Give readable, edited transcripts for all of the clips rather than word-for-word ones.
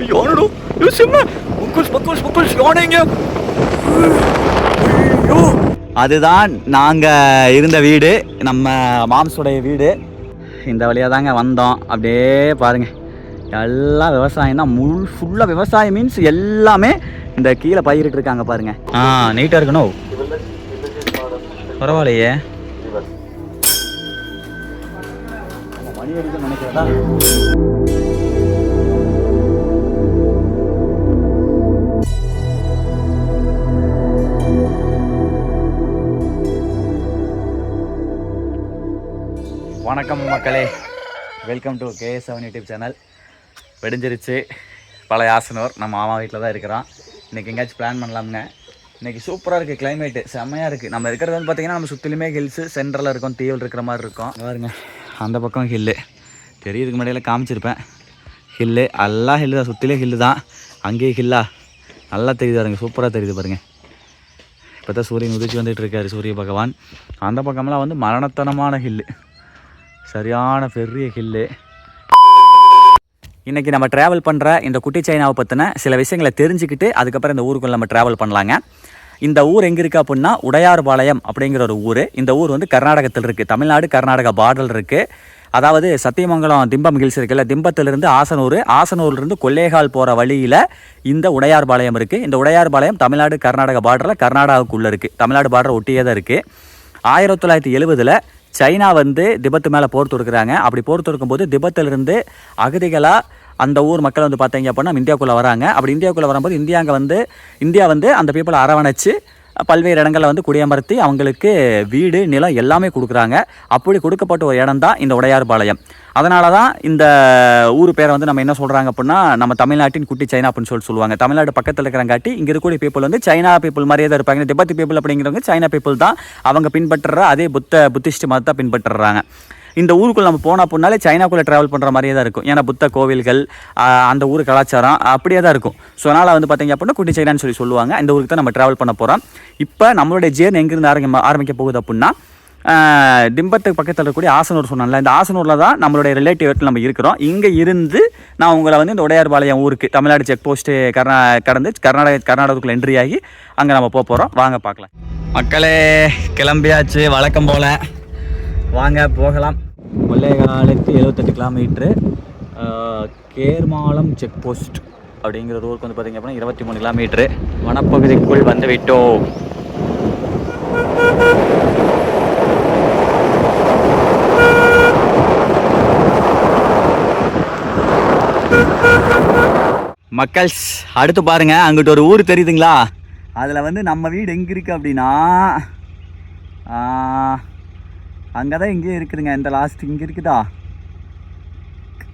யானடோ யோ சிம்ம முக்குல்ஸ் யானைங்க. ஐயோ அதுதான் நாங்கள் இருந்த வீடு, நம்ம மாம்ஸுடைய வீடு. இந்த வழியாக தாங்க வந்தோம். அப்படியே பாருங்கள், எல்லாம் விவசாயம் தான். ஃபுல்லாக விவசாயம் மீன்ஸ் எல்லாமே இந்த கீழே பயிரிட்டு இருக்காங்க பாருங்கள். நீட்டாக இருக்கணும், பரவாயில்லையே. மணி அடிக்க நினைக்கிறதா. வணக்கம் மக்களே, welcome to KS7 YouTube channel. வெடிஞ்சிருச்சு பழைய ஆசனூர். நம்ம மாமா வீட்டில் தான் இருக்கிறோம். இன்றைக்கி எங்கேயாச்சும் பிளான் பண்ணலாமுங்க. இன்றைக்கி சூப்பராக இருக்குது, கிளைமேட்டு செம்மையாக இருக்குது. நம்ம இருக்கிறது வந்து பார்த்திங்கன்னா நம்ம சுற்றிலுமே ஹில்ஸு, சென்ட்ரலில் இருக்கும், தீவில் இருக்கிற மாதிரி இருக்கும். பாருங்க அந்த பக்கம் ஹில்லு தெரியுதுக்கு முன்னாடியில் காமிச்சிருப்பேன். ஹில்லு எல்லாம் ஹில்லு தான், சுற்றிலே ஹில்லு தான். அங்கேயே ஹில்லா நல்லா தெரியுது பாருங்க, சூப்பராக தெரியுது பாருங்கள். இப்போ தான் சூரியன் உதிச்சு வந்துட்டு இருக்காரு, சூரிய பகவான். அந்த பக்கமெல்லாம் வந்து மரணத்தனமான ஹில்லு, சரியான பெரிய ஹில்லு. இன்றைக்கி நம்ம ட்ராவல் பண்ணுற இந்த குட்டி சைனாவை பற்றின சில விஷயங்களை தெரிஞ்சுக்கிட்டு அதுக்கப்புறம் இந்த ஊருக்குள்ள நம்ம ட்ராவல் பண்ணலாங்க. இந்த ஊர் எங்கே இருக்குது அப்படின்னா உடையார்பாளையம் அப்படிங்கிற ஒரு ஊர். இந்த ஊர் வந்து கர்நாடகத்தில் இருக்குது, தமிழ்நாடு கர்நாடகா பார்டர் இருக்குது. அதாவது சத்தியமங்கலம் திம்பம் ஹில்ஸ் இருக்குல்ல, திம்பத்திலிருந்து ஆசனூர்லேருந்து கொல்லேகால் போகிற வழியில் இந்த உடையார்பாளையம் இருக்குது. இந்த உடையார்பாளையம் தமிழ்நாடு கர்நாடகா பார்டரில் கர்நாடகாவுக்குள்ளே இருக்குது, தமிழ்நாடு பார்டர் ஒட்டியே தான் இருக்குது. 1970 சைனா வந்து திபெத்து மேலே போர் தொடுக்கிறாங்க. அப்படி போர் தொடுக்கும்போது திபெத்திலிருந்து அகதிகளாக அந்த ஊர் மக்கள் வந்து பார்த்தீங்க அப்படின்னா இந்தியாவுக்குள்ளே வராங்க. அப்படி இந்தியாவுக்குள்ளே வரும்போது இந்தியா வந்து அந்த பீப்புளை அரவணைச்சு பல்வேறு இடங்களில் வந்து குடியமர்த்தி அவங்களுக்கு வீடு, நிலம் எல்லாமே கொடுக்குறாங்க. அப்படி கொடுக்கப்பட்ட ஒரு இடம் தான் இந்த உடையார்பாளையம். அதனால தான் இந்த ஊர் பேரை வந்து நம்ம என்ன சொல்கிறாங்க அப்படின்னா, நம்ம தமிழ்நாட்டின் குட்டி சைனா அப்படின்னு சொல்லுவாங்க. தமிழ்நாடு பக்கத்தில் இருக்கிறங்காட்டி இங்கே இருக்கக்கூடிய பீப்புள் வந்து சைனா பீப்புள் மாதிரியே தான் இருப்பாங்க. திபெத் பீப்புள் அப்படிங்கிறவங்க சைனா பீப்புள் தான். அவங்க பின்பற்றுற அதே புத்திஸ்ட் மதத்தை பின்பற்றுறாங்க. இந்த ஊருக்குள்ளே நம்ம போனால் அப்படின்னாலே சைனாக்குள்ளே ட்ராவல் பண்ணுற மாதிரியே தான் இருக்கும். ஏன்னா புத்த கோவில்கள், அந்த ஊர் கலாச்சாரம் அப்படியே தான் இருக்கும். ஸோ அதனால் வந்து பார்த்திங்க அப்படின்னா குட்டி சைனான்னு சொல்லுவாங்க. இந்த ஊருக்கு தான் நம்ம ட்ராவல் பண்ண போகிறோம். இப்போ நம்மளுடைய ஜேர்னி எங்கேருந்து ஆரம்பிக்க போகுது அப்படின்னா, திம்பத்துக்கு பக்கத்தில் இருக்கக்கூடிய ஆசனூர் சொன்னால, இந்த ஆசனூரில் தான் நம்மளுடைய ரிலேட்டிவ் நம்ம இருக்கிறோம். இங்கே இருந்து நான் உங்களை வந்து இந்த உடையார்பாளையம் ஊருக்கு தமிழ்நாடு செக் போஸ்ட்டு கடந்து கர்நாடகத்துக்குள்ளே என்ட்ரி ஆகி அங்கே நம்ம போகிறோம். வாங்க பார்க்கலாம். மக்களே கிளம்பியாச்சு வழக்கம் போல், வாங்க போகலாம். கொல்லேகாலுக்கு 78 கிலோமீட்ரு. கேர்மாலம் செக் போஸ்ட் அப்படிங்கிற ஊருக்கு வந்து பார்த்திங்க அப்படின்னா 23 கிலோமீட்ரு. வனப்பகுதிக்குள் வந்து விட்டோம். மக்கள்ஸ் அடுத்து பாருங்க, அங்கிட்ட ஒரு ஊர் தெரியுதுங்களா? அதில் வந்து நம்ம வீடு எங்கே இருக்குது அப்படின்னா, அங்கே தான் இங்கேயே இருக்குதுங்க. இந்த லாஸ்ட் இங்கே இருக்குதா,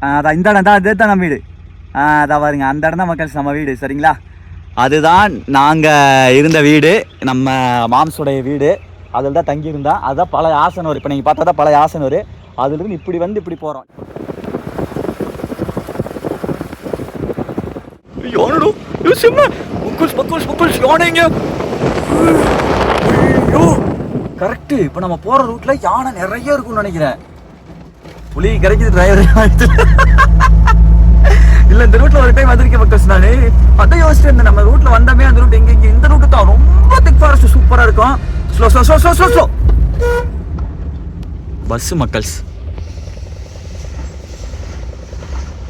அதான் இந்த இடம் தான், அதே தான் நம்ம வீடு. அதான் பாருங்க, அந்த இடம் தான் மக்கள்ஸ் நம்ம வீடு. சரிங்களா, அதுதான் நாங்கள் இருந்த வீடு, நம்ம மாம்ஸுடைய வீடு. அதில் தான் தங்கியிருந்தோம். அதுதான் பழைய ஆசனூர். இப்போ நீங்கள் பார்த்தா தான் பழைய ஆசனூர். அதுலேருந்து இப்படி வந்து இப்படி போகிறோம். கரெக்டு. இப்போ நம்ம போகிற ரூட்டில் யானை நிறைய இருக்கும்னு நினைக்கிறேன். புலி கிடைக்குது டிரைவர் இல்லை, இந்த ரூட்டில் ஒரு டைம் வந்திருக்கேன் மக்கள்ஸ். நான் அதான் யோசிச்சு இருந்தேன், நம்ம ரூட்டில் வந்தோமே அந்த ரூட் எங்கே, இந்த ரூட்டு தான் ரொம்ப திக் ஃபாரஸ்ட் சூப்பராக இருக்கும். ஸ்லோ பஸ்ஸு மக்கள்ஸ்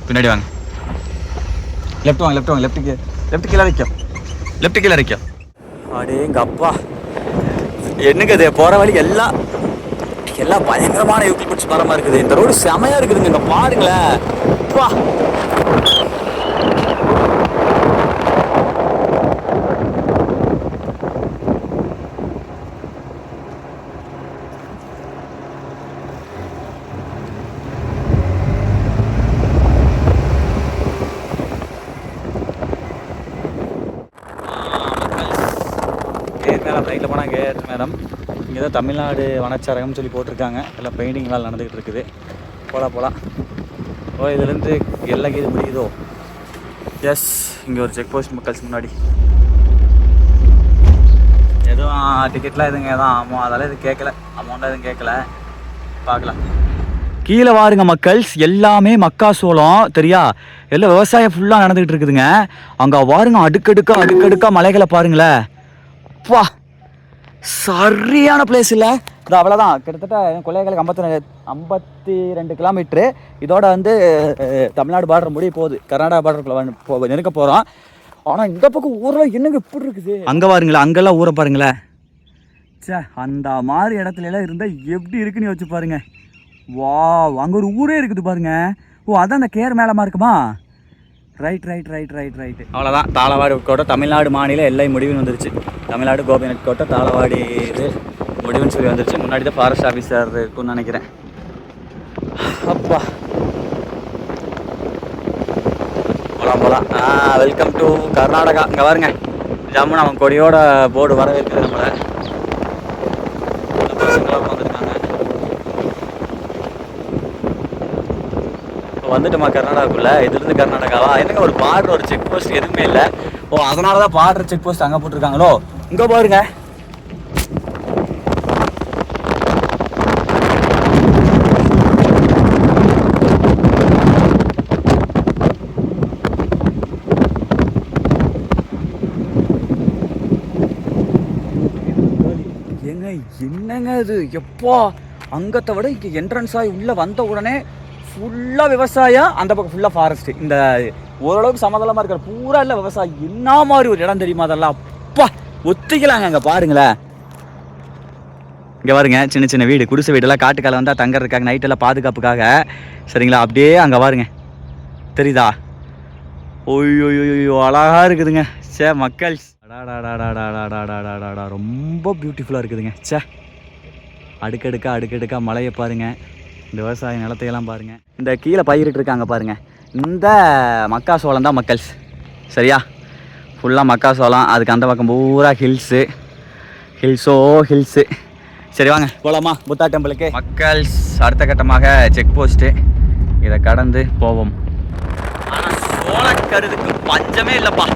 பின்னாடி வாங்க. லெஃப்ட் வாங்க. லெஃப்ட் கீழே வைக்கும். அடேங்க அப்பா, என்னங்க அது போகிற வழி எல்லாம் பயங்கரமான யூக்கலிப்டஸ் மரமாக இருக்குது. இந்த ரோடு செமையாக இருக்குதுங்க. இங்கே பாருங்களேன். வா ரைட்டில் போனால் கேட் மேடம், இங்கே தான் தமிழ்நாடு வனச்சரகம்னு சொல்லி போட்டிருக்காங்க. எல்லாம் பெயிண்டிங் வேலை நடந்துக்கிட்டு இருக்குது. போகலாம். இதுலேருந்து எல்லா கீது முடியுதோ? எஸ், இங்கே ஒரு செக் போஸ்ட் மக்கள்ஸ் முன்னாடி. எதுவும் டிக்கெட்லாம் எதுவும் தான் அதெல்லாம் எதுவும் கேட்கல, அமௌண்ட்டாக எதுவும் கேட்கல. பார்க்கலாம். கீழே வாருங்க மக்கள்ஸ், எல்லாமே மக்காசோளம் தெரியா, எல்லாம் விவசாயம் ஃபுல்லாக நடந்துகிட்டு இருக்குதுங்க. அங்கே வாருங்க அடுக்கடுக்கா மலைகளை பாருங்களேன். வா, சரியான பிளேஸ் இல்லை? இது அவ்வளோதான், கிட்டத்தட்ட கொள்ளைகளுக்கு 52 கிலோமீட்ரு. இதோட வந்து தமிழ்நாடு பார்டர் முடிய போகுது, கர்நாடகா பார்டருக்குள்ள நெருக்க போகிறோம். ஆனால் இந்த பக்கம் ஊரில் என்னங்க எப்படி இருக்குது? அங்கே பாருங்களேன், அங்கெல்லாம் ஊரை பாருங்களேன். சே, அந்த மாதிரி இடத்துல எல்லாம் இருந்தால் எப்படி இருக்குன்னு யோசிச்சு பாருங்க. வா, அங்கே ஒரு ஊரே இருக்குது பாருங்க. ஓ, அதான் அந்த கேர் மேலமா இருக்குமா? ரைட். அவ்வளோதான், தாளவாடி கோட்டை தமிழ்நாடு மாநில எல்லை முடிவுன்னு வந்துருச்சு. தமிழ்நாடு கோபிநாத் கோட்டை தாளவாடி இது முடிவுன்னு சொல்லி வந்துருச்சு. முன்னாடி தான் ஃபாரஸ்ட் ஆஃபீஸர் இருக்குன்னு நினைக்கிறேன். அப்பா, போகலாம். Welcome to Karnataka. இங்கே பாருங்க, ஜம்முன்னு அவன் கொடியோட போர்டு வரவேற்குது நம்மளை. பசங்களாம் வந்துருக்காங்க. இப்போ வந்துட்டோமா கர்நாடகாக்குள்ளே? இதுலேருந்து கர்நாடகாவா? என்னங்க ஒரு பார்டர், ஒரு செக் போஸ்ட் எதுவுமே இல்லை. ஓ, அதனால தான் பார்டர் செக் போஸ்ட் அங்கே போட்டிருக்காங்களோ? இங்கே பாருங்க, என்னங்க இது? எப்போ அங்கத்தை விட இங்கே என்ட்ரன்ஸ் ஆகி உள்ளே வந்த உடனே ஃபுல்லாக விவசாயம், அந்த பக்கம் ஃபுல்லாக ஃபாரஸ்ட்டு. இந்த ஓரளவுக்கு சமதளமாக இருக்கிற பூரா இல்லை விவசாயம். என்ன மாதிரி ஒரு இடம் தெரியுமா அதெல்லாம்? அப்பா, ஒத்திக்கலாங்க. அங்கே பாருங்களேன், இங்கே பாருங்க, சின்ன வீடு, குடிசை வீடெல்லாம் காட்டுக்கால வந்தால் தங்கறதுக்காக, நைட்டெல்லாம் பாதுகாப்புக்காக. சரிங்களா? அப்படியே அங்கே பாருங்க, தெரியுதா? ஓய்யோ, அழகாக இருக்குதுங்க. சே மக்கள், ரொம்ப பியூட்டிஃபுல்லாக இருக்குதுங்க. சே, அடுக்கடுக்கா மலையை பாருங்க, இந்த விவசாய நிலத்தையெல்லாம் பாருங்க. இந்த கீழே பயிரிட்டு இருக்காங்க பாருங்க, இந்த மக்காசோளம் தான் மக்கள்ஸ். சரியா? ஃபுல்லாக மக்காசோளம். அதுக்கு அந்த பக்கம் பூரா ஹில்ஸு. சரி வாங்க போகலாமா புத்தா டெம்பிளுக்கு? மக்கள்ஸ், அடுத்த கட்டமாக செக் போஸ்ட்டு, இதை கடந்து போவோம். ஆனால் சோளக்கருதுக்கு பஞ்சமே இல்லைப்பா.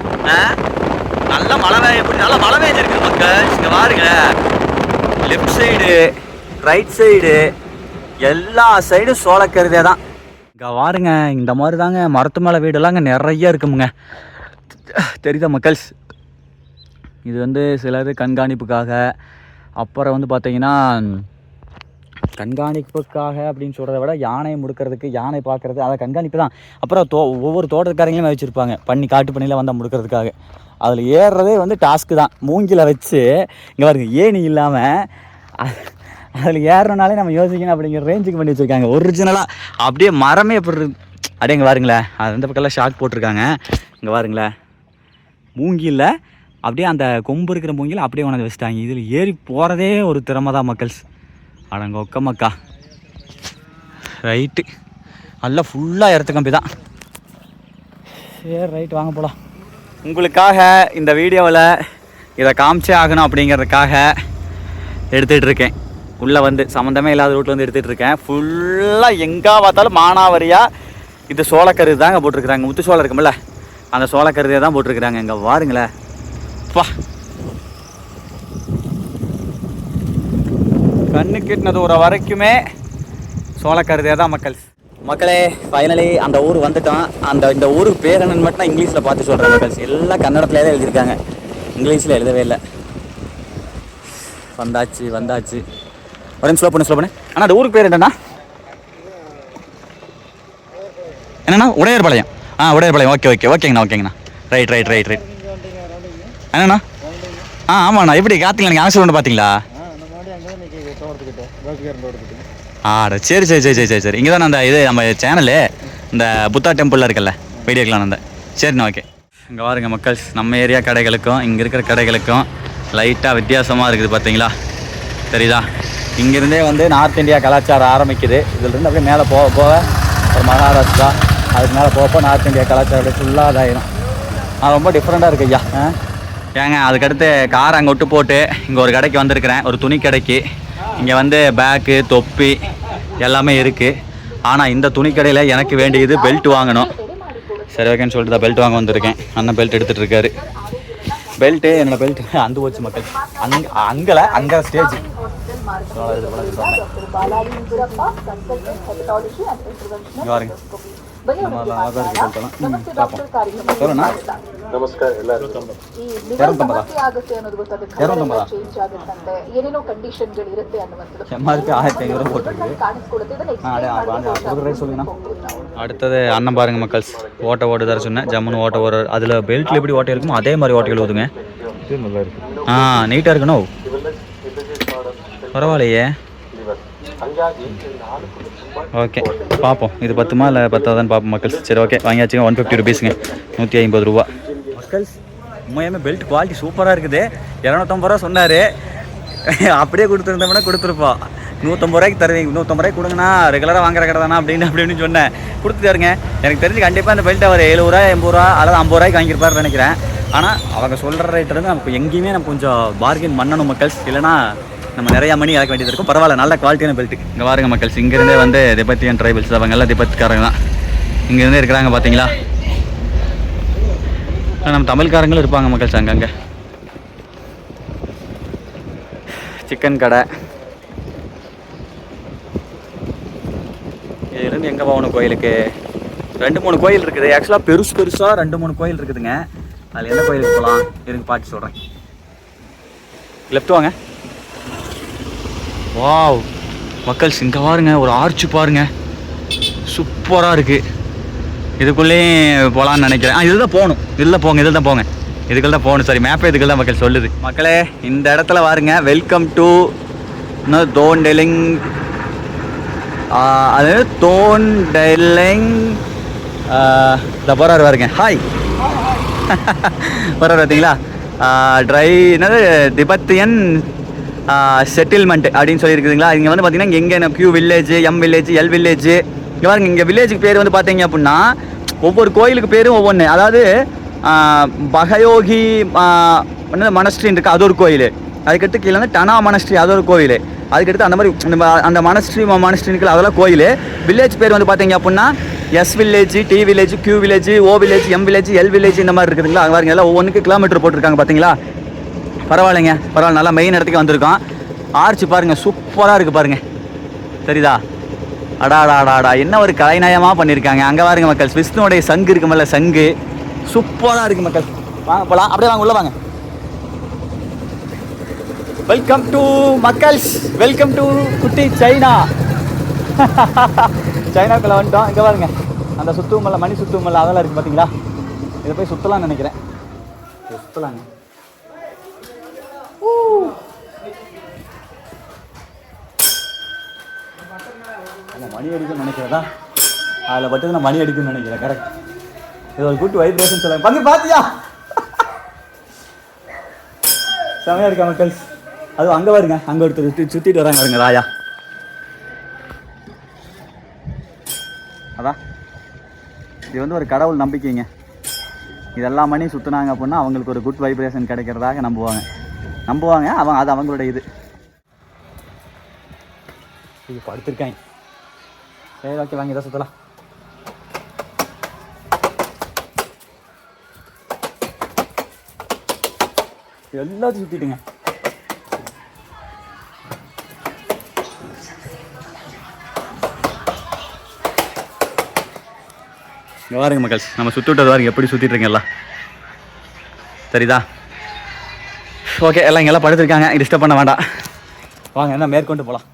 நல்ல மழை பெய்ய, நல்ல மழை பெய்ஞ்சிருக்கு மக்கள். இங்கே பாருங்க, லெஃப்ட் சைடு, ரைட் சைடு, எல்லா சைடும் சோளக்கருதே தான். இங்கே பாருங்க, இந்த மாதிரி தாங்க மரத்து மேலே வீடெல்லாம் அங்கே நிறைய இருக்குமுங்க. தெரியுதா மக்கள்ஸ்? இது வந்து சிலது கண்காணிப்புக்காக, அப்புறம் வந்து பார்த்தீங்கன்னா கண்காணிப்புக்காக அப்படின்னு சொல்கிறத விட யானையை முடுக்கிறதுக்கு, யானை பார்க்குறது, அதை கண்காணிப்பு தான். அப்புறம் ஒவ்வொரு தோட்டக்காரங்களையும் வச்சுருப்பாங்க, காட்டு பண்ணியில் வந்தால் முடுக்கிறதுக்காக. அதில் ஏறுறதே வந்து டாஸ்க்கு தான். மூங்கில் வச்சு இங்கே பாருங்க, ஏணி இல்லாமல் அதில் ஏறனாலே நம்ம யோசிக்கணும் அப்படிங்கிற ரேஞ்சுக்கு பண்ணி வச்சுருக்காங்க. ஒரிஜினலாக அப்படியே மரமே எப்படி அப்படியே இங்கே பாருங்களேன், அது அந்த பக்கம்லாம் ஷாக் போட்டிருக்காங்க. இங்கே பாருங்களேன், மூங்கில் அப்படியே அந்த கொம்பு இருக்கிற மூங்கில் அப்படியே உணர்ந்து வச்சுட்டாங்க. இதில் ஏறி போகிறதே ஒரு திறமை தான் மக்கள்ஸ். அடங்க ஒக்கமக்கா. ரைட்டு, நல்லா ஃபுல்லாக இடத்து கம்பி தான். சரி ரைட்டு, வாங்க போகலாம். உங்களுக்காக இந்த வீடியோவில் இதை காமிச்சே ஆகணும் அப்படிங்கிறதுக்காக எடுத்துகிட்டு இருக்கேன். உள்ளே வந்து சம்மந்தமே இல்லாத ரூட்டில் வந்து எடுத்துகிட்டு இருக்கேன். ஃபுல்லாக எங்கே பார்த்தாலும் மானாவரியாக இது சோளக்கருது தாங்க போட்டிருக்குறாங்க. முத்து சோளம் இருக்குமில்ல, அந்த சோளக்கருதே தான் போட்டிருக்குறாங்க. இங்கே பாருங்களேன், பா, கண்ணு கெட்டினது ஒரு வரைக்குமே சோளக்கருதே தான் மக்களே. ஃபைனலி அந்த ஊர் வந்துட்டோம். இந்த ஊருக்கு பேர் என்னன்னு மட்டும் நான் இங்கிலீஷில் பார்த்து சொல்கிறேன் மக்கள்ஸ். எல்லாம் கன்னடத்துலேயே தான் எழுதியிருக்காங்க, இங்கிலீஷில் எழுதவே இல்லை. வந்தாச்சு. உடனே ஸ்லோ பண்ணு. ஆனால் அந்த ஊருக்கு பேர் என்னண்ணா? உடையார்பாளையம். உடையார்பாளையம். ஓகேங்கண்ணா. ரைட். என்னண்ணா? ஆமாண்ணா. எப்படி காத்தீங்களா? நீங்கள் ஆக்சிடென்ட் பார்த்தீங்களா? சரி. இங்கே தான் அந்த இது நம்ம சேனலு, இந்த புத்தா டெம்பிளில் இருக்குல்ல, வீடியோக்கெலாம் அந்த. சரிண்ணா, ஓகே. இங்கே பாருங்க மக்கள், நம்ம ஏரியா கடைகளுக்கும் இங்கே இருக்கிற கடைகளுக்கும் லைட்டாக வித்தியாசமாக இருக்குது பார்த்தீங்களா? தெரியுதா? இங்கேருந்தே வந்து நார்த் இந்தியா கலாச்சாரம் ஆரம்பிக்குது. இதிலிருந்து அப்படியே மேலே போக ஒரு மகாராஷ்டிரா, அதுக்கு மேலே போக நார்த் இந்தியா கலாச்சாரம் அப்படியே ஃபுல்லாக இதாகிடும். ரொம்ப டிஃப்ரெண்ட்டாக இருக்குது ஐயா. ஏங்க, அதுக்கடுத்து கார் அங்கே விட்டு போட்டு இங்கே ஒரு கடைக்கு வந்திருக்கிறேன், ஒரு துணி கடைக்கு. இங்கே வந்து பேக்கு, தொப்பி எல்லாமே இருக்குது. ஆனால் இந்த துணி கடையில் எனக்கு வேண்டியது பெல்ட் வாங்கணும். சரி ஓகேன்னு சொல்லிட்டு தான் பெல்ட் வாங்க வந்திருக்கேன். அண்ணன் பெல்ட் எடுத்துகிட்டு இருக்காரு. பெல்ட்டு, என்னோடய பெல்ட் அந்து போச்சு மக்கள். அங்கே ஸ்டேஜ் ನಮಸ್ಕಾರ ಏನೇನೋ ಕಂಡೀಷನ್ಗಳು ಇರುತ್ತೆ ಅನ್ನುವಂಥದ್ದು அடுத்தது அண்ணன் பாருங்க மக்கள்ஸ் ஓட்ட ஓட்டுதார சொன்னேன் ஜம்முன்னு ஓட்ட ஓடுற அதில் பெல்ட்டில் எப்படி ஓட்டை இருக்குமோ அதே மாதிரி ஓட்டைகள் ஊதுங்க. நீட்டாக இருக்கணும். பரவாயில்லையே. ஓகே பார்ப்போம் இது பத்துமா இல்லை பத்தாதான்னு பார்ப்போம் மக்கள்ஸ். சரி ஓகே வாங்கியாச்சுங்க. 150 ருபீஸுங்க, 150 ரூபா மக்கள்ஸ். உண்மையாமே பெல்ட் குவாலிட்டி சூப்பராக இருக்குது. 250 ரூபா சொன்னார். அப்படியே கொடுத்துருந்தோம்னா கொடுத்துருப்போம். 150 ரூபாய்க்கு தருவீங்க, 150 ரூபாய்க்கு கொடுங்கண்ணா, ரெகுலராக வாங்குற கடை தானே அப்படின்னு சொன்னேன். கொடுத்துட்டாருங்க. எனக்கு தெரிஞ்சு கண்டிப்பாக அந்த பெல்ட்டை அவர் 70 ரூபா 80 ரூபா அல்லது 50 ரூபாய்க்கு வாங்கியிருப்பாருன்னு நினைக்கிறேன். ஆனால் அவங்க சொல்கிற ரேட்டில் நம்ம எங்கேயுமே நம்ம கொஞ்சம் பார்கெயின் பண்ணணும் மக்கள்ஸ். இல்லைனா நம்ம நிறையா மணி இறக்க வேண்டியது இருக்கும். பரவாயில்ல, நல்ல குவாலிட்டியான பெல்ட்டு. இங்கே பாருங்க மக்கள்ஸ், இங்கேருந்தே வந்து திபெத்தியன் ட்ரைபல்ஸ் அவங்க எல்லாம் திபெத்காரங்க தான் இங்கேருந்தே இருக்கிறாங்க பார்த்தீங்களா. நம்ம தமிழ்காரங்களும் இருப்பாங்க மக்கள்ஸ் அங்கங்கே. சிக்கன் கடை. இதுலேருந்து எங்கே போகணும் கோயிலுக்கு? 2-3 கோயில் இருக்குது. ஆக்சுவலாக பெருசாக 2-3 கோயில் இருக்குதுங்க. அதில் எந்த கோயிலுக்கு போகலாம் இருங்க பார்த்து சொல்கிறேன். லெஃப்ட் வாங்க. வாவ் மக்கள்ஸ், இங்கே பாருங்க ஒரு ஆர்ச்சு பாருங்க, சூப்பராக இருக்குது. இதுக்குள்ளேயும் போகலான்னு நினைக்கிறேன். இதுதான் போகணும். இதில் போங்க, இதில் தான் போங்க, இதுக்குள்ள தான் போகணும். சரி மேப்பே இதுக்குள்ள தான் மக்கள் சொல்லுது. மக்களே இந்த இடத்துல பாருங்க, வெல்கம் டு தோண்டெலிங். அது தோண்டெலிங் போகிறாரு பாருங்க. ஹாய் போகிறாரு பார்த்தீங்களா. ட்ரை என்னது திபெத்தியன் செட்டில்மெண்ட் அப்படின்னு சொல்லியிருக்குதுங்களா. இங்கே வந்து பார்த்தீங்கன்னா எங்கே Q village, M village, L village. இங்கே பாருங்க, இங்கே வில்லேஜுக்கு பேர் வந்து பார்த்தீங்க அப்படின்னா ஒவ்வொரு கோயிலுக்கு பேரும் ஒவ்வொன்று. அதாவது பகயோகி மனஸ்ட்ரின்னு இருக்குது, அது ஒரு கோயில். அதுக்கடுத்து கீழே வந்து டனா மனஸ்ட்ரி, அது ஒரு கோயில். அதுக்கடுத்து அந்த மாதிரி அந்த மனஸ்ட்ரின்னு அதெல்லாம் கோயில். வில்லேஜ் பேர் வந்து பார்த்தீங்க அப்படின்னா S village, T village, Q village, O village, M village, L village இந்த மாதிரி இருக்குதுங்களா. அங்கே பாருங்க எல்லாம் ஒவ்வொன்றுக்கு கிலோமீட்டர் போட்டிருக்காங்க பார்த்தீங்களா. பரவாயில்லைங்க, பரவாயில்ல, நல்லா மெயின் இடத்துக்கு வந்திருக்கோம். ஆர்ச்சு பாருங்கள், சூப்பராக இருக்குது பாருங்கள், தெரியுதா. அடாடாடாடா, என்ன ஒரு கலைநயமாக பண்ணியிருக்காங்க. அங்கே பாருங்க மக்கள், விஷ்ணுவோடைய சங்கு இருக்குமல்ல, சங்கு சூப்பராக இருக்குது மக்கள். வாங்க போகலாம், அப்படியே வாங்க, உள்ளே வாங்க. வெல்கம் டு மக்கள்ஸ், வெல்கம் டு குட்டி சைனா. சைனாக்குள்ளே வந்துட்டோம். இங்கே பாருங்க, அந்த சுத்துமல்ல, மணி சுத்துமல்ல அதெல்லாம் இருக்குது பார்த்தீங்களா. இதை போய் சுற்றலாம்னு நினைக்கிறேன். சுற்றலாங்க. மணி அடிக்கும்னு நினைக்கிறதா, அதில் பட்டு நான் மணி அடிக்கும்னு நினைக்கிறேன். கரெக்ட், இது ஒரு குட் வைப்ரேஷன் சொல்லுவாங்க. பங்கு பார்த்தியா, செமையாக இருக்கா மக்கள்ஸ். அதுவும் அங்கே வருங்க, அங்கே ஒருத்தர் சுற்றிட்டு வராங்க வருங்க, ராயா. அதான் இது வந்து ஒரு கடவுள் நம்பிக்கைங்க. இதெல்லாம் மணி சுற்றுனாங்க அப்படின்னா அவங்களுக்கு ஒரு குட் வைப்ரேஷன் கிடைக்கிறதாக நம்புவாங்க. அது அவங்களோட இது படுத்திருக்காங்க. சரி ஓகே வாங்கி இதை சுற்றலாம். எல்லாத்தையும் சுற்றிட்டுங்க. இங்கே பாருங்க மக்கள்ஸ், நம்ம சுற்றிவிட்டது பாருங்க எப்படி சுற்றிட்டுருங்க எல்லாம், சரிதா. ஓகே எல்லாம் இங்கெல்லாம் படுத்துருக்காங்க, டிஸ்டர்ப் பண்ண வேண்டாம். வாங்க என்ன மேற்கொண்டு போகலாம்.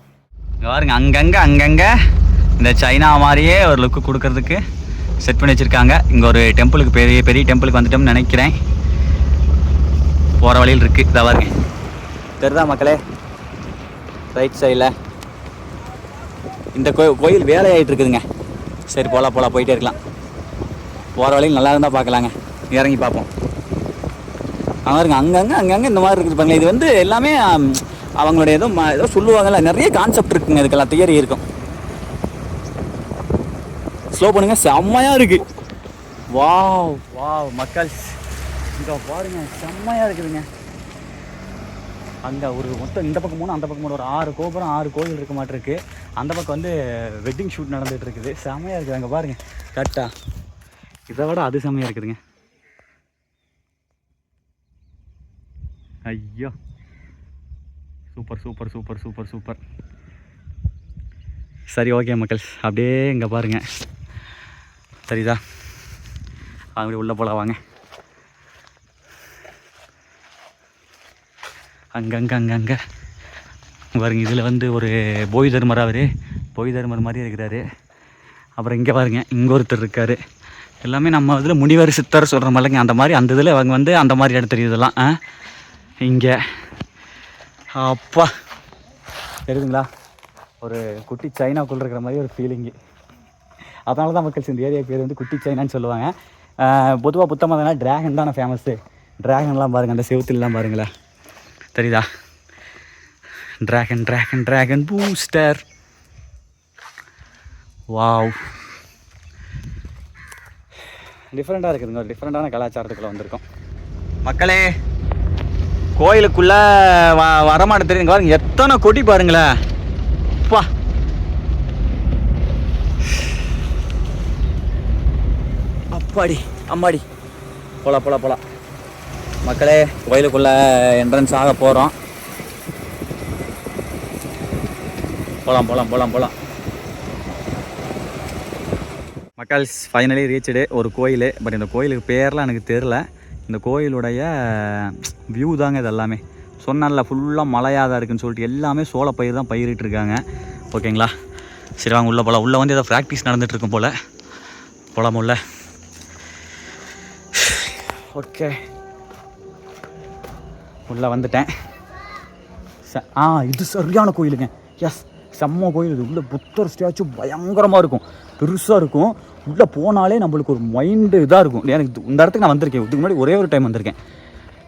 இங்கே பாருங்க, அங்கங்கே இந்த சைனா மாதிரியே ஒரு லுக்கு கொடுக்கறதுக்கு செட் பண்ணி வச்சுருக்காங்க. இங்கே ஒரு டெம்பிளுக்கு, பெரிய டெம்பிளுக்கு வந்துட்டோம்னு நினைக்கிறேன். போகிற வழியில் இருக்குது, இதை பாருங்க, தெரியுதா மக்களே. ரைட் சைடில் இந்த கோயில் வேலையாகிட்டு இருக்குதுங்க. சரி போகலாம் போயிட்டே இருக்கலாம். போகிற வழியில் நல்லா இருந்தால் பார்க்கலாங்க, இறங்கி பார்ப்போம். பாருங்க அங்கங்கே இந்த மாதிரி இருக்குது பாருங்க. இது வந்து எல்லாமே அவங்களுடைய ஏதோ சொல்லுவாங்கல்ல, நிறைய கான்செப்ட் இருக்குங்க, இதுக்கெல்லாம் தியரி இருக்கும். ஸ்லோ பண்ணுங்க, செம்மையாக இருக்குது. வாவ் மக்கள், இங்கே பாருங்க, செம்மையாக இருக்குதுங்க. அங்கே ஒரு மொத்தம் இந்த பக்கம் 3 அந்த பக்கம் 3 ஒரு 6 கோபுரம் 6 கோயில் இருக்க மாட்டிருக்கு. அந்த பக்கம் வந்து வெட்டிங் ஷூட் நடந்துகிட்டு இருக்குது. செம்மையாக இருக்குது. அங்கே பாருங்கள், கரெக்டாக இதை விட அது செம்மையாக இருக்குதுங்க. ஐயோ super super super super super. சரி ஓகே மக்கள், அப்படியே இங்கே பாருங்கள். சரிதா, அப்படி உள்ளே போகலாம் வாங்க. அங்கங்கே பாருங்க, இதில் வந்து ஒரு போய் தர்மர், அவர் போய் தர்மர் மாதிரி இருக்கிறாரு. அப்புறம் இங்கே பாருங்கள், இங்கே ஒருத்தர் இருக்கார். எல்லாமே நம்ம இதில் முனிவர் சித்தர் சொல்கிற மாதிரிங்க, அந்த மாதிரி அந்த இதில் அவங்க வந்து அந்த மாதிரி இடம் தெரியுது இதெல்லாம். இங்கே அப்பா தெரியுதுங்களா, ஒரு குட்டி சைனாக்குள்ளே இருக்கிற மாதிரி ஒரு ஃபீலிங்கு. அதனால தான் மக்கள் இந்த ஏரியா பேர் வந்து குட்டி சைனான்னு சொல்லுவாங்க. பொதுவாக புத்தமாக ட்ராகன் தானே ஃபேமஸ்ஸு. ட்ராகன்லாம் பாருங்கள், அந்த செவுத்துலாம் பாருங்களேன், தெரியுதா? Dragon dragon dragon booster. Wow, டிஃப்ரெண்ட்டாக இருக்குதுங்க. ஒரு டிஃப்ரெண்ட்டான கலாச்சாரத்துக்குள்ளே வந்திருக்கோம் மக்களே. கோயிலுக்குள்ளே வரமாட்ட தெரியுங்க, பாருங்க எத்தனை கொடி பாருங்களேன். அப்பா, அப்பாடி அம்மாடி. போலாம் மக்களே, கோயிலுக்குள்ளே என்ட்ரன்ஸ் ஆக போகிறோம். போகலாம் மக்கள். ஃபைனலி ரீச்சடு ஒரு கோயில். பட் இந்த கோயிலுக்கு பேர்லாம் எனக்கு தெரில. இந்த கோயிலுடைய வியூ தாங்க இது எல்லாமே. சொன்னால ஃபுல்லாக மழையாக தான் இருக்குதுன்னு சொல்லிட்டு எல்லாமே சோளப்பயிர் தான் பயிரிட்டுருக்காங்க. ஓகேங்களா, சரி வாங்க உள்ளே போகலாம். உள்ளே வந்து ஏதோ ப்ராக்டிஸ் நடந்துகிட்ருக்கும் போல். போகலாம் உள்ள. ஓகே, உள்ளே வந்துட்டேன். இது சரியான கோயிலுங்க. எஸ், செம்ம கோயில் இது. உள்ளே புத்தர் ஸ்டாச்சு பயங்கரமாக இருக்கும், பெருசாக இருக்கும். உள்ளே போனாலே நம்மளுக்கு ஒரு மைண்டு இதாக இருக்கும். எனக்கு இந்த இடத்துக்கு நான் வந்திருக்கேன். இதுக்கு முன்னாடி ஒரே ஒரு டைம் வந்திருக்கேன்.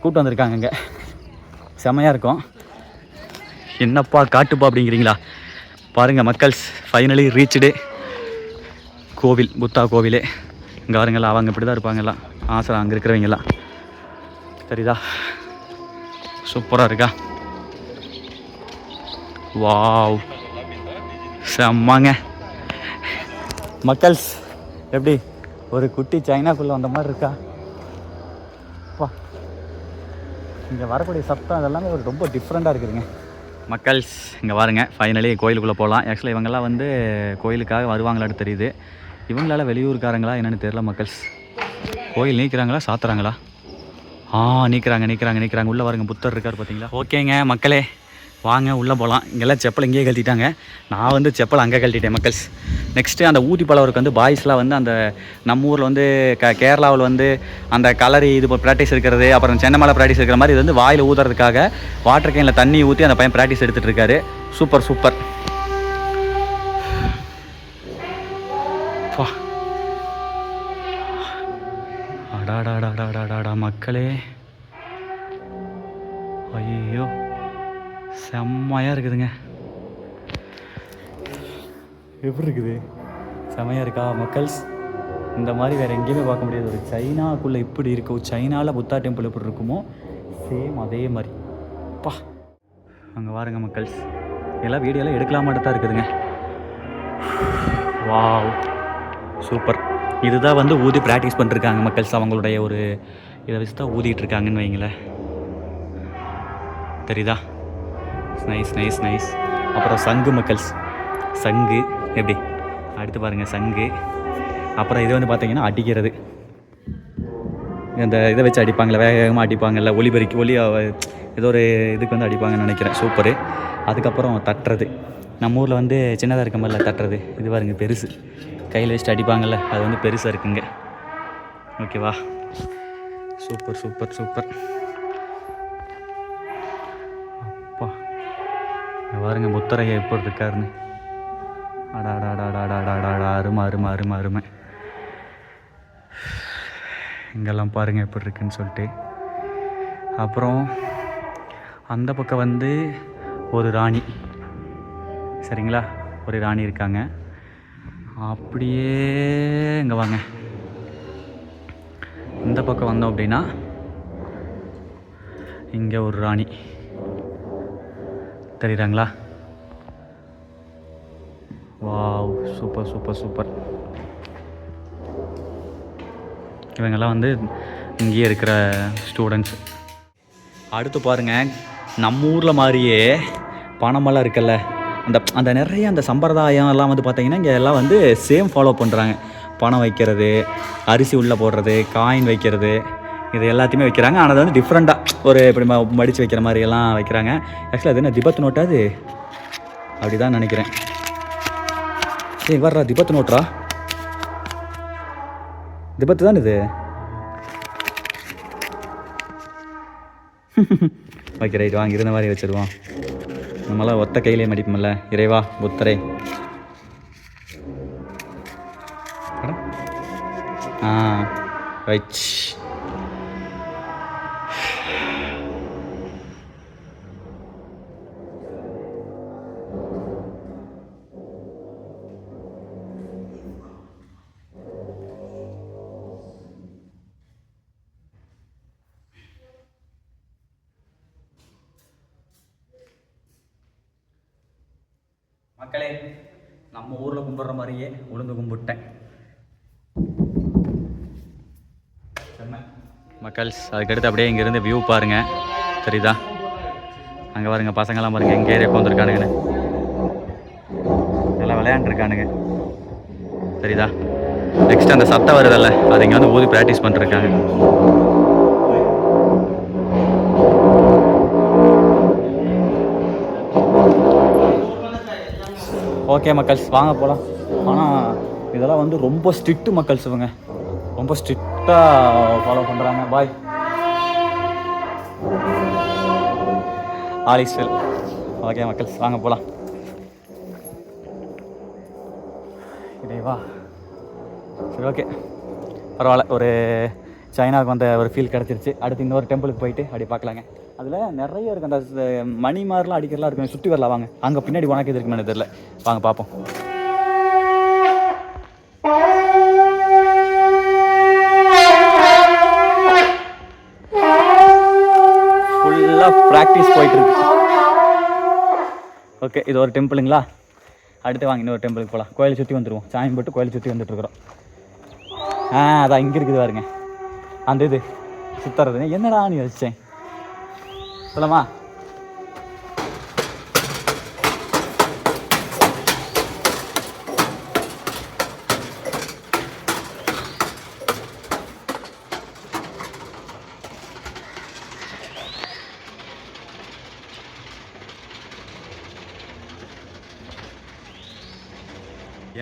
கூப்பிட்டு வந்திருக்காங்க இங்கே, செம்மையாக இருக்கும். என்னப்பா காட்டுப்பா அப்படிங்கிறீங்களா? பாருங்கள் மக்கள்ஸ், ஃபைனலி ரீச்டு கோவில், புத்தா கோவில். இங்கே பாருங்களா, அவங்க இப்படி தான் இருப்பாங்கலாம். ஆசை அங்கே இருக்கிறவங்கெல்லாம், சரிதா? சூப்பராக இருக்கா? வாவ், செம்மாங்க மக்கள்ஸ். எப்படி ஒரு குட்டி சைனாக்குள்ளே வந்த மாதிரி இருக்கா? அப்பா, இங்கே வரக்கூடிய சத்தம் அதெல்லாமே ஒரு ரொம்ப டிஃப்ரெண்ட்டாக இருக்குதுங்க மக்கள்ஸ். இங்கே பாருங்க, ஃபைனலி கோயிலுக்குள்ளே போகலாம். ஆக்சுவலாக இவங்கெல்லாம் வந்து கோயிலுக்காக வருவாங்களான்னு தெரியுது. இவங்களால வெளியூருக்காரங்களா என்னென்னு தெரியல மக்கள்ஸ். கோயில் நீக்கிறாங்களா சாத்துறாங்களா? நீக்கிறாங்க. உள்ளே பாருங்க, புத்தர் இருக்கார் பார்த்தீங்களா? ஓகேங்க மக்களே, வாங்க உள்ளே போகலாம். இங்கெல்லாம் செப்பல் இங்கேயே கழட்டிட்டாங்க. நான் வந்து செப்பல் அங்கே கழட்டிட்டேன் மக்கள்ஸ். நெக்ஸ்ட்டு அந்த ஊட்டி பழவருக்கு வந்து பாய்ஸ்லாம் வந்து அந்த நம்ம ஊரில் வந்து கேரளாவில் வந்து அந்த கலரி இது ப்ராக்டிஸ் இருக்கிறது, அப்புறம் சென்னை மேலே ப்ராக்டிஸ் இருக்கிற மாதிரி இது வந்து வாயில் ஊதுறதுக்காக வாட்டர் கேனில் தண்ணி ஊற்றி அந்த பையன் ப்ராக்டிஸ் எடுத்துகிட்டு இருக்காரு. சூப்பர். அடாடாடாடாடாடா மக்களே, ஐயோ செம்மையாக இருக்குதுங்க. எப்படி இருக்குது? செம்மையாக இருக்கா மக்கள்ஸ்? இந்த மாதிரி வேறு எங்கேயுமே பார்க்க முடியாது. ஒரு சைனாக்குள்ளே இப்படி இருக்கும், சைனாவில் புத்தா டெம்பிள் எப்படி இருக்குமோ சேம் அதே மாதிரி. அப்பா, அங்கே பாருங்க மக்கள்ஸ், எல்லாம் வீடியோலாம் எடுக்கலாமாட்டு தான் இருக்குதுங்க. Wow, super. இதுதான் வந்து ஊதி ப்ராக்டிஸ் பண்ணிருக்காங்க மக்கள்ஸ். அவங்களுடைய ஒரு இதை வச்சு தான் ஊதிட்டு இருக்காங்கன்னு வைங்களேன், தெரியுதா? நைஸ். அப்புறம் சங்கு மக்கள்ஸ், சங்கு எப்படி அடுத்து பாருங்கள், சங்கு. அப்புறம் இது வந்து பார்த்தீங்கன்னா அடிக்கிறது, இந்த இதை வச்சு அடிப்பாங்களே, வேகமாக அடிப்பாங்கல்ல, ஒளி ஏதோ ஒரு இதுக்கு வந்து அடிப்பாங்கன்னு நினைக்கிறேன். சூப்பரு. அதுக்கப்புறம் தட்டுறது, நம்ம ஊரில் வந்து சின்னதாக இருக்க மாதிரில தட்டுறது. இது பாருங்க பெருசு, கையில் வச்சுட்டு அடிப்பாங்கள்ல, அது வந்து பெருசாக இருக்குங்க. ஓகேவா? சூப்பர். அப்பா, பாருங்க புத்தரையா எப்படி இருக்காருன்னு. அடாடாடாடாடாடாடா, அருமை. இங்கெல்லாம் பாருங்கள் எப்படி இருக்குன்னு சொல்லிட்டு. அப்புறம் அந்த பக்கம் வந்து ஒரு ராணி, சரிங்களா? ஒரு ராணி இருக்காங்க. அப்படியே இங்கே வாங்க, இந்த பக்கம் வந்தோம் அப்படின்னா இங்கே ஒரு ராணி தெரியுறாங்களா? Wow, super. இவங்கெல்லாம் வந்து இங்கேயே இருக்கிற ஸ்டூடெண்ட்ஸ். அடுத்து பாருங்கள், நம்ம ஊரில் மாதிரியே பணமெல்லாம் இருக்குல்ல, அந்த அந்த நிறைய அந்த சம்பிரதாயம் எல்லாம் வந்து பார்த்திங்கன்னா இங்கே எல்லாம் வந்து சேம் ஃபாலோ பண்ணுறாங்க. பணம் வைக்கிறது, அரிசி உள்ளே போடுறது, காயின் வைக்கிறது, இது எல்லாத்தையுமே வைக்கிறாங்க. ஆனால் அது வந்து டிஃப்ரெண்ட்டாக ஒரு இப்படி மடித்து வைக்கிற மாதிரி எல்லாம் வைக்கிறாங்க. ஆக்சுவலாக அது என்ன திபத்து நோட்டா? அது அப்படி தான் நினைக்கிறேன். சரி வர்றா, திபத்து நோட்ரா, திபத்து தான் இது. ஓகே ரைட், வாங்க இருந்த மாதிரி வச்சுருவோம். நம்மளாம் ஒத்த கையிலே மடிப்போம்ல. இறைவா புத்தரை. ரைட். மக்களே, நம்ம ஊரில் கும்பிட்ற மாதிரியே உளுந்து கும்பிட்டேன். மக்கள்ஸ், அதுக்கடுத்து அப்படியே இங்கேருந்து வியூ பாருங்கள், தெரியுதா? அங்கே பாருங்க, பசங்கள்லாம் பாருங்கள் எங்கள் ஏரியாவுக்கு வந்துருக்கானுங்கன்னு. நல்லா விளையாண்டுருக்கானுங்க, தெரியுதா? நெக்ஸ்ட் அந்த சத்தம் வருதல்ல, அது இங்கே வந்து ஊதி ப்ராக்டிஸ் பண்ணிருக்காங்க. ஓகே மக்கள்ஸ், வாங்க போகலாம். ஆனால் இதெல்லாம் வந்து ரொம்ப ஸ்ட்ரிக்ட்டு மக்கள்ஸ், இவங்க ரொம்ப ஸ்ட்ரிக்டாக ஃபாலோ பண்ணுறாங்க. பாய், ஆல் இஸ் வெல். ஓகே மக்கள்ஸ், வாங்க போகலாம். இதேவா, சரி ஓகே, பரவாயில்ல. ஒரு சைனாவுக்கு வந்த ஒரு ஃபீல் கிடச்சிருச்சு. அடுத்து இன்னொரு டெம்பிளுக்கு போயிட்டு அப்படி பார்க்கலாங்க. அதில் நிறைய இருக்குது, அந்த மணி மாதிரிலாம் அடிக்கிறலாம் இருக்கும். சுற்றி வரலாம் வாங்க. அங்கே பின்னாடி உனக்கு எது இருக்குன்னு தெரியல, வாங்க பார்ப்போம். ஃபுல்லாக ப்ராக்டிஸ் போயிட்டுருக்கு. ஓகே, இது ஒரு டெம்பிளுங்களா? அடுத்து வாங்க இன்னொரு டெம்பிளுக்கு போகலாம். கோயிலை சுற்றி வந்துடுவோம். சாமி போட்டு கோயிலை சுற்றி வந்துட்டுருக்குறோம். அதான் இங்கே இருக்குது பாருங்க, அந்த இது சுற்றுறது. என்னடா நீ வச்சேன் சொல்லமா?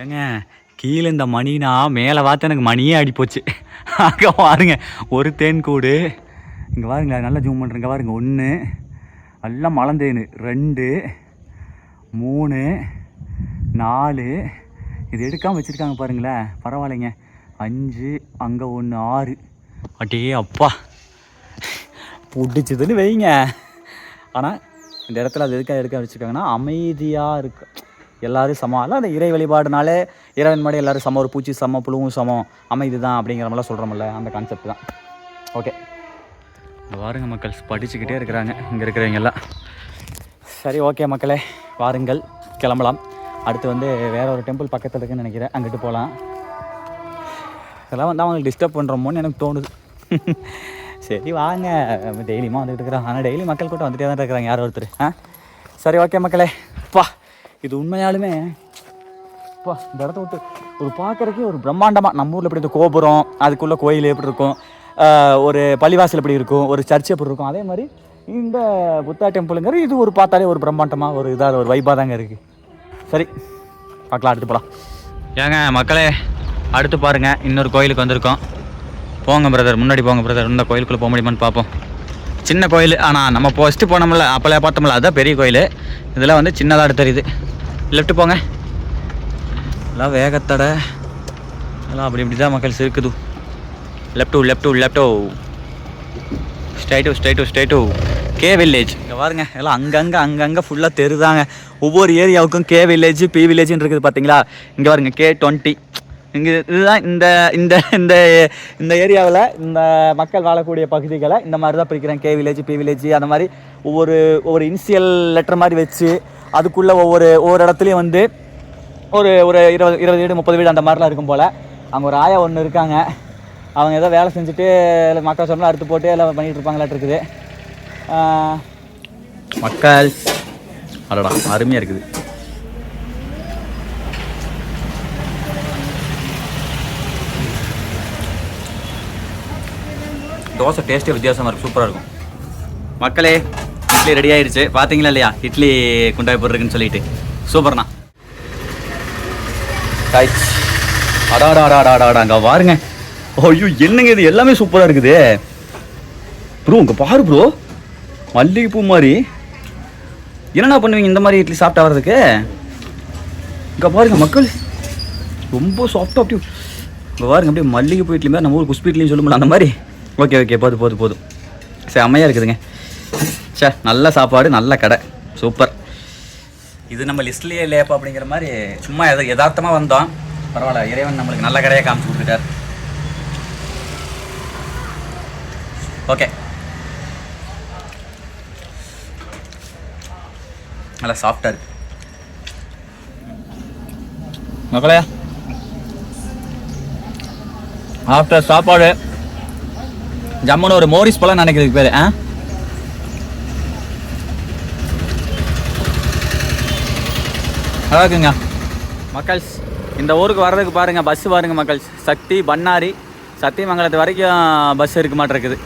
ஏங்க, கீழே இந்த மணினா மேலே பார்த்து எனக்கு மணியே அடிப்போச்சு. அங்கே பாருங்க ஒரு தேன் கூடு. இங்கே பாருங்களேன், நல்லா ஜூம் பண்ணுறேங்க பாருங்க. 1 எல்லாம் மலந்தேன், 2 3 4 இது எடுக்காமல் வச்சுருக்காங்க பாருங்களேன். பரவாயில்லைங்க. 5 அங்கே 1 6. அட்டே அப்பா, பிடிச்சதுன்னு வைங்க. ஆனால் இந்த இடத்துல அது எடுக்க வச்சுருக்காங்கன்னா அமைதியாக இருக்கு. எல்லோரும் சமம். அந்த இறை வழிபாடுனாலே இறைவன் மாதிரி எல்லோரும் சமம். ஒரு பூச்சி சமம், புழுவும் சமம், அமைதி தான் அப்படிங்கிற மாதிரிலாம் சொல்கிறோம்ல, அந்த கான்செப்ட் தான். ஓகே, பாருங்க மக்கள், படிச்சுக்கிட்டே இருக்கிறாங்க இங்கே இருக்கிறவங்க எல்லாம். சரி ஓகே மக்களே, வாருங்கள் கிளம்பலாம். அடுத்து வந்து வேற ஒரு டெம்பிள் பக்கத்தில் இருக்குன்னு நினைக்கிறேன், அங்கிட்டு போகலாம். இதெல்லாம் வந்து அவங்களுக்கு டிஸ்டர்ப் பண்ணுறோமோன்னு எனக்கு தோணுது. சரி வாங்க, டெய்லியுமா வந்துட்டு இருக்கிறோம். ஆனால் டெய்லி மக்கள் கூட்டம் வந்துட்டே தான் இருக்கிறாங்க, யாரோ ஒருத்தர். சரி ஓகே மக்களே, பா இது உண்மையாலுமே இப்போ இந்த இடத்த விட்டு ஒரு பார்க்குறதுக்கு ஒரு பிரம்மாண்டமாக, நம்ம ஊரில் எப்படி இந்த கோபுரம், அதுக்குள்ளே கோயில் எப்படி இருக்கும், ஒரு பள்ளிவாசல் எப்படி இருக்கும், ஒரு சர்ச் எப்படி இருக்கும், அதே மாதிரி இந்த புத்தா டெம்பிளுங்கிறது இது ஒரு பார்த்தாலே ஒரு பிரம்மாண்டமாக ஒரு இதாக ஒரு வைப்பாக தாங்க இருக்குது. சரி பார்க்கலாம், அடுத்து போகலாம். ஏங்க மக்களே, அடுத்து பாருங்கள், இன்னொரு கோயிலுக்கு வந்திருக்கோம். போங்க பிரதர், முன்னாடி போங்க பிரதர். இந்த கோயிலுக்குள்ளே போக முடியுமான்னு பார்ப்போம். சின்ன கோயில், ஆனால் நம்ம ஃபஸ்ட்டு போனோம்ல, அப்போல பார்த்தோம்ல, அதுதான் பெரிய கோயில். இதெல்லாம் வந்து சின்னதாக தெரியுது. லெஃப்ட்டு போங்க. எல்லாம் வேகத்தடை எல்லாம் அப்படி இப்படி தான் மக்கள் இருக்குது. Left straight K village. இங்கே பாருங்க, எல்லாம் அங்கங்கே ஃபுல்லாக தெரியுதாங்க. ஒவ்வொரு ஏரியாவுக்கும் கே வில்லேஜ், பி வில்லேஜ்னு இருக்குது பார்த்தீங்களா? இங்கே பாருங்க, K20. இங்கே இதுதான் இந்த இந்த இந்த இந்த ஏரியாவில் இந்த மக்கள் வாழக்கூடிய பகுதிகளை இந்த மாதிரி தான் பிரிக்கிறேன். கே வில்லேஜ், பி வில்லேஜ், அந்த மாதிரி ஒவ்வொரு இனிஷியல் லெட்டர் மாதிரி வச்சு அதுக்குள்ளே ஒவ்வொரு இடத்துலையும் வந்து ஒரு 20 வீடு 30 வீடு அந்த மாதிரிலாம் இருக்கும் போல். அங்கே ஒரு ஆயா ஒன்று இருக்காங்க, அவங்க ஏதோ வேலை செஞ்சுட்டு மக்கள் சொன்னால் அறுத்து போட்டு எல்லாம் பண்ணிகிட்டு இருப்பாங்களாட்டு இருக்குது. மக்கள் அடடா அருமையாக இருக்குது. தோசை டேஸ்ட்டே வித்தியாசமாக இருக்கும், சூப்பராக இருக்கும். மக்களே இட்லி ரெடி ஆயிடுச்சு, பார்த்தீங்களா இல்லையா? இட்லி குண்டாய் போடுறதுக்குன்னு சொல்லிட்டு சூப்பர்ண்ணா. காய்ச்சி அடாடாடாடாடா அங்கே பாருங்க. ஐயோ என்னங்க இது எல்லாமே சூப்பராக இருக்குது ப்ரோ. இங்கே பாரு ப்ரோ, மல்லிகைப்பூ மாதிரி. என்னென்ன பண்ணுவீங்க இந்த மாதிரி இட்லி சாப்பிட்டா வர்றதுக்கு? இங்கே பாருங்க மக்கள், ரொம்ப சாஃப்டாக அப்படியே இங்கே பாருங்க, அப்படியே மல்லிகைப்பூ இட்லி மாதிரி நம்ம ஊர் குஸ்பி இட்லின்னு சொல்லும்போது அந்த மாதிரி. ஓகே ஓகே, போதும் சரி, அம்மையாக இருக்குதுங்க. சே, நல்ல சாப்பாடு, நல்ல கடை, சூப்பர். இது நம்ம லிஸ்ட்லேயே இல்லையாப்பா அப்படிங்கிற மாதிரி சும்மா யதார்த்தமாக வந்தோம். பரவாயில்ல, இறைவன் நம்மளுக்கு நல்ல கடையாக காமிச்சு கொடுத்துட்டார். ஓகே, நல்லா சாஃப்டாக இருக்கு மக்களே. ஆஃப்டர் சாப்பாடு ஜம்முன்னு ஒரு மோரிஸ் பழம் நினைக்கிறதுக்கு பேர். நல்லா இருக்குங்க மக்கள்ஸ். இந்த ஊருக்கு வர்றதுக்கு பாருங்கள், பஸ்ஸு பாருங்கள் மக்கள்ஸ். சக்தி பண்ணாரி சத்தியமங்கலத்து வரைக்கும் பஸ் இருக்க மாட்டேருக்குது.